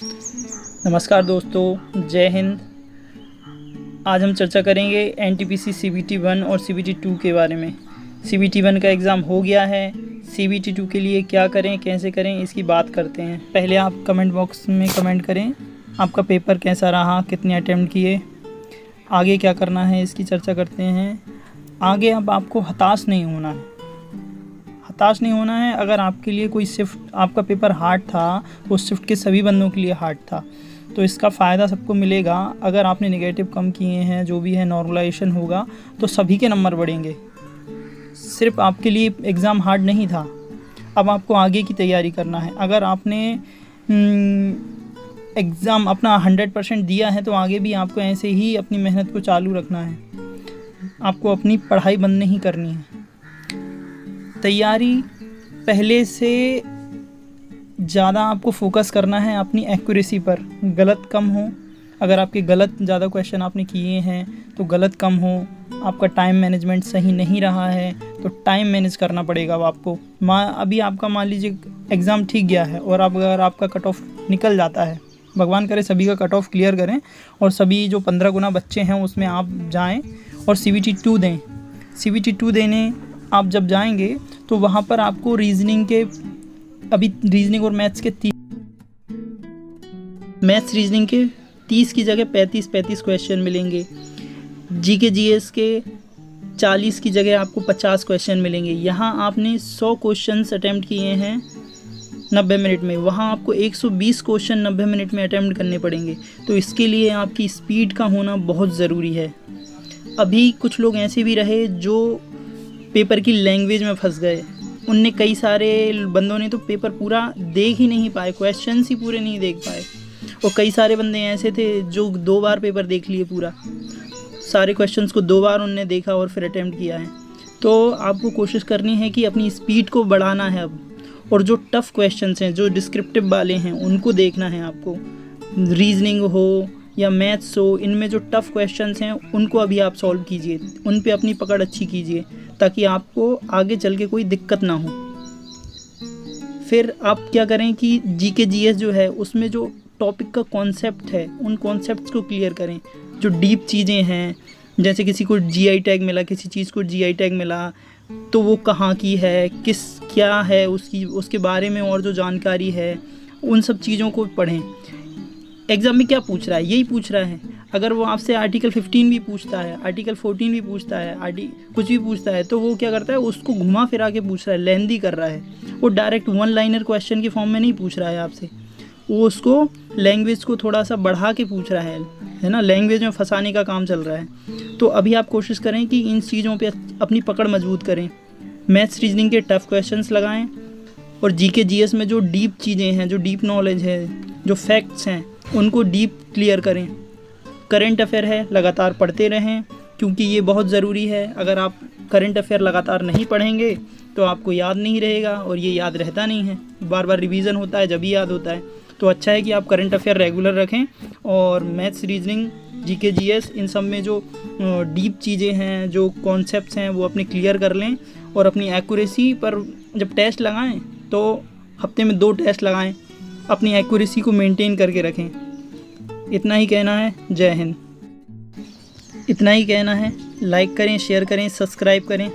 नमस्कार दोस्तों, जय हिंद। आज हम चर्चा करेंगे एनटीपीसी सीबीटी 1 और सीबीटी 2 के बारे में। सीबीटी 1 का एग्ज़ाम हो गया है, सीबीटी 2 के लिए क्या करें, कैसे करें, इसकी बात करते हैं। पहले आप कमेंट बॉक्स में कमेंट करें आपका पेपर कैसा रहा, कितने अटैम्प्ट किए, आगे क्या करना है, इसकी चर्चा करते हैं। आगे अब आपको हताश नहीं होना है। अगर आपके लिए कोई शिफ्ट, आपका पेपर हार्ड था, उस शिफ्ट के सभी बंदों के लिए हार्ड था, तो इसका फ़ायदा सबको मिलेगा। अगर आपने नेगेटिव कम किए हैं, जो भी है नॉर्मलाइजेशन होगा, तो सभी के नंबर बढ़ेंगे। सिर्फ आपके लिए एग्ज़ाम हार्ड नहीं था, अब आपको आगे की तैयारी करना है। अगर आपने एग्ज़ाम अपना 100% दिया है, तो आगे भी आपको ऐसे ही अपनी मेहनत को चालू रखना है। आपको अपनी पढ़ाई बंद नहीं करनी है। तैयारी पहले से ज़्यादा आपको फोकस करना है अपनी एक्यूरेसी पर, गलत कम हो। अगर आपके गलत ज़्यादा क्वेश्चन आपने किए हैं तो गलत कम हो। आपका टाइम मैनेजमेंट सही नहीं रहा है तो टाइम मैनेज करना पड़ेगा अब आपको। अभी आपका मान लीजिए एग्ज़ाम ठीक गया है और अगर आपका कट ऑफ निकल जाता है, भगवान करे सभी का कट ऑफ क्लियर करें और सभी जो 15 गुना बच्चे हैं उसमें आप जाएँ और सीबीटी 2 दें। सीबीटी 2 देने आप जब जाएंगे तो वहाँ पर आपको रीजनिंग और मैथ्स रीजनिंग के 30 की जगह 35 क्वेश्चन मिलेंगे। जीके जीएस के 40 की जगह आपको 50 क्वेश्चन मिलेंगे। यहाँ आपने 100 क्वेश्चंस अटैम्प्ट किए हैं 90 मिनट में, वहाँ आपको 120 क्वेश्चन 90 मिनट में अटैम्प्ट करने पड़ेंगे। तो इसके लिए आपकी स्पीड का होना बहुत ज़रूरी है। अभी कुछ लोग ऐसे भी रहे जो पेपर की लैंग्वेज में फंस गए। उनने कई सारे बंदों ने तो पेपर पूरा देख ही नहीं पाए, क्वेश्चंस ही पूरे नहीं देख पाए। और कई सारे बंदे ऐसे थे जो 2 बार पेपर देख लिए, पूरा सारे क्वेश्चंस को 2 बार उनने देखा और फिर अटैम्प्ट किया है। तो आपको कोशिश करनी है कि अपनी स्पीड को बढ़ाना है अब। और जो टफ़ क्वेश्चंस हैं, जो डिस्क्रिप्टिव वाले हैं, उनको देखना है आपको। रीजनिंग हो या मैथ्स हो, इनमें जो टफ़ क्वेश्चंस हैं उनको अभी आप सॉल्व कीजिए, उन पे अपनी पकड़ अच्छी कीजिए ताकि आपको आगे चल के कोई दिक्कत ना हो। फिर आप क्या करें कि जीके जीएस जो है उसमें जो टॉपिक का कॉन्सेप्ट है, उन कॉन्सेप्ट्स को क्लियर करें। जो डीप चीज़ें हैं, जैसे किसी को जीआई टैग मिला, किसी चीज़ को जीआई टैग मिला, तो वो कहाँ की है, क्या है उसके बारे में और जो जानकारी है, उन सब चीज़ों को पढ़ें। एग्ज़ाम में क्या पूछ रहा है, यही पूछ रहा है। अगर वो आपसे आर्टिकल 15 भी पूछता है, आर्टिकल 14 भी पूछता है, कुछ भी पूछता है, तो वो क्या करता है, उसको घुमा फिरा के पूछ रहा है, लेंदी कर रहा है। वो डायरेक्ट 1 लाइनर क्वेश्चन के फॉर्म में नहीं पूछ रहा है आपसे, वो उसको लैंग्वेज को थोड़ा सा बढ़ा के पूछ रहा है ना, लैंग्वेज में फंसाने का काम चल रहा है। तो अभी आप कोशिश करें कि इन चीज़ों पे अपनी पकड़ मजबूत करें। मैथ्स रीजनिंग के टफ़ क्वेश्चंस लगाएं और जीके जीएस में जो डीप चीज़ें हैं, जो डीप नॉलेज है, जो फैक्ट्स हैं, उनको डीप क्लियर करें। करंट अफेयर है, लगातार पढ़ते रहें क्योंकि ये बहुत ज़रूरी है। अगर आप करंट अफेयर लगातार नहीं पढ़ेंगे तो आपको याद नहीं रहेगा, और ये याद रहता नहीं है, बार बार रिवीजन होता है जब ही याद होता है। तो अच्छा है कि आप करंट अफेयर रेगुलर रखें और मैथ्स रीजनिंग जीके जीएस इन सब में जो डीप चीज़ें हैं, जो कॉन्सेप्ट्स हैं, वो अपने क्लियर कर लें। और अपनी एक्यूरेसी पर जब टेस्ट लगाएं तो हफ्ते में 2 टेस्ट लगाएं, अपनी एक्यूरेसी को मेंटेन करके रखें। इतना ही कहना है। जय हिंद। इतना ही कहना है। लाइक करें, शेयर करें, सब्सक्राइब करें।